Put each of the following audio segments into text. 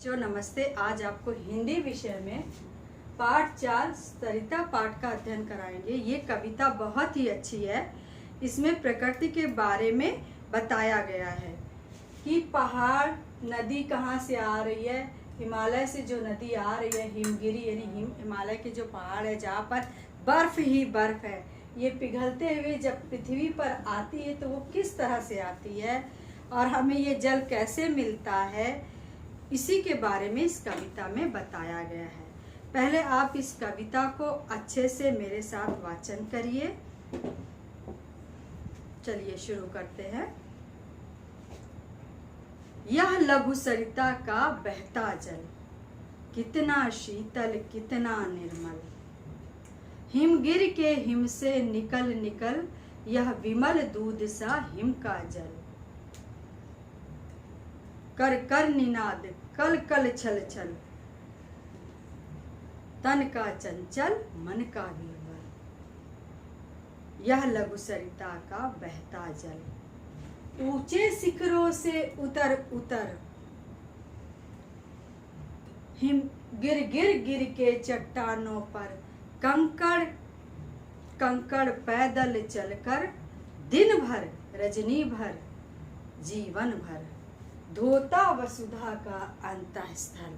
जो नमस्ते। आज आपको हिंदी विषय में पाठ 4 सरिता पाठ का अध्ययन कराएंगे। ये कविता बहुत ही अच्छी है। इसमें प्रकृति के बारे में बताया गया है कि पहाड़ नदी कहाँ से आ रही है। हिमालय से जो नदी आ रही है, हिमगिरी यानी हिमालय के जो पहाड़ है जहाँ पर बर्फ ही बर्फ है, ये पिघलते हुए जब पृथ्वी पर आती है तो वो किस तरह से आती है और हमें ये जल कैसे मिलता है, इसी के बारे में इस कविता में बताया गया है। पहले आप इस कविता को अच्छे से मेरे साथ वाचन करिए। चलिए शुरू करते हैं। यह लघु सरिता का बहता जल, कितना शीतल कितना निर्मल। हिमगिर के हिम से निकल निकल, यह विमल दूध सा हिम का जल। कर कर निनाद कल कल छल छल, तन का चंचल मन का निर्मल। यह लघु सरिता का बहता जल, ऊंचे शिखरों से उतर उतर, हिम गिर गिर गिर के चट्टानों पर, कंकड़ कंकड़ पैदल चलकर, दिन भर रजनी भर जीवन भर, धोता वसुधा का अंतःस्थल।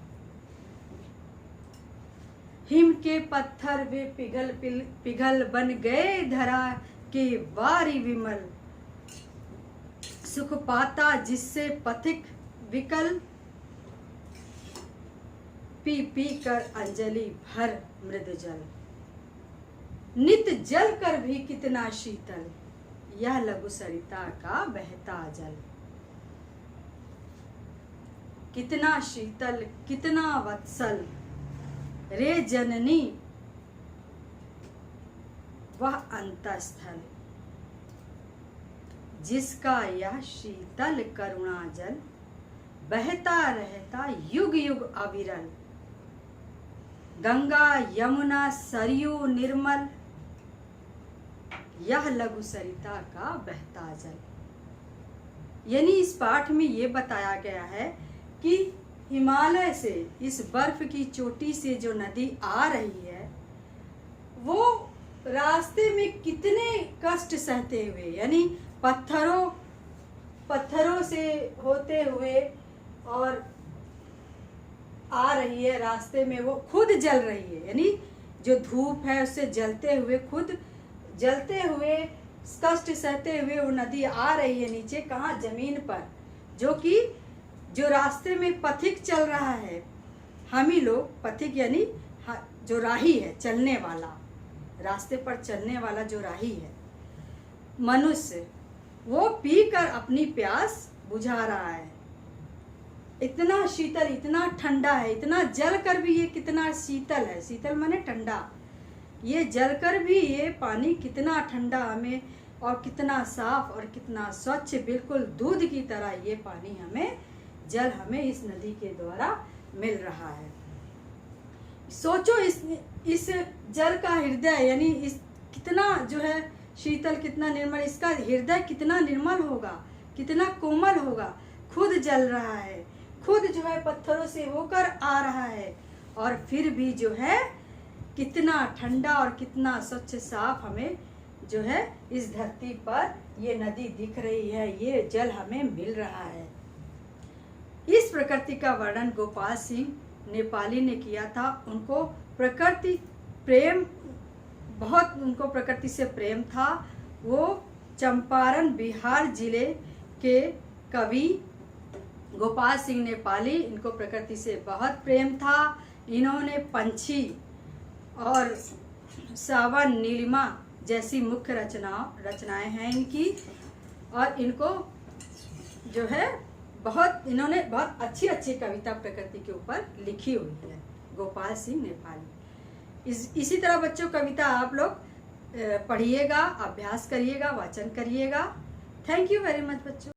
हिम के पत्थर वे पिघल पिघल बन गए धरा के वारी विमल। सुख पाता जिससे पथिक विकल, पी पी कर अंजलि भर मृद जल। नित जल कर भी कितना शीतल, यह लघु सरिता का बहता जल। कितना शीतल कितना वत्सल, रे जननी वह अंतःस्थल। जिसका यह शीतल करुणा जल, बहता रहता युग युग अविरल। गंगा यमुना सरयू निर्मल, यह लघु सरिता का बहता जल। यानी इस पाठ में ये बताया गया है कि हिमालय से, इस बर्फ की चोटी से जो नदी आ रही है, वो रास्ते में कितने कष्ट सहते हुए, यानी पत्थरों से होते हुए और आ रही है। रास्ते में वो खुद जल रही है, यानी जो धूप है उससे जलते हुए, खुद जलते हुए कष्ट सहते हुए वो नदी आ रही है नीचे, कहाँ, जमीन पर, जो रास्ते में पथिक चल रहा है। हम ही लोग पथिक यानी जो राही है, चलने वाला, रास्ते पर चलने वाला जो राही है मनुष्य, वो पीकर अपनी प्यास बुझा रहा है। इतना शीतल इतना ठंडा है, इतना जल कर भी ये कितना शीतल है। शीतल माने ठंडा। ये जल कर भी ये पानी कितना ठंडा हमें, और कितना साफ और कितना स्वच्छ, बिल्कुल दूध की तरह ये पानी हमें, जल हमें इस नदी के द्वारा मिल रहा है। सोचो इस जल का हृदय, यानी इस कितना जो है शीतल कितना निर्मल, इसका हृदय कितना निर्मल होगा, कितना कोमल होगा। खुद जल रहा है, खुद जो है पत्थरों से होकर आ रहा है, और फिर भी जो है कितना ठंडा और कितना स्वच्छ साफ हमें जो है इस धरती पर ये नदी दिख रही है, ये जल हमें मिल रहा है। इस प्रकृति का वर्णन गोपाल सिंह नेपाली ने किया था। उनको प्रकृति प्रेम, बहुत उनको प्रकृति से प्रेम था। वो चंपारण बिहार जिले के कवि गोपाल सिंह नेपाली, इनको प्रकृति से बहुत प्रेम था। इन्होंने पंछी और सावन नीलिमा जैसी मुख्य रचनाएं हैं इनकी, और इनको जो है इन्होंने बहुत अच्छी अच्छी कविता प्रकृति के ऊपर लिखी हुई है, गोपाल सिंह नेपाली। इसी तरह बच्चों कविता आप लोग पढ़िएगा, अभ्यास करिएगा, वाचन करिएगा। थैंक यू वेरी मच बच्चों।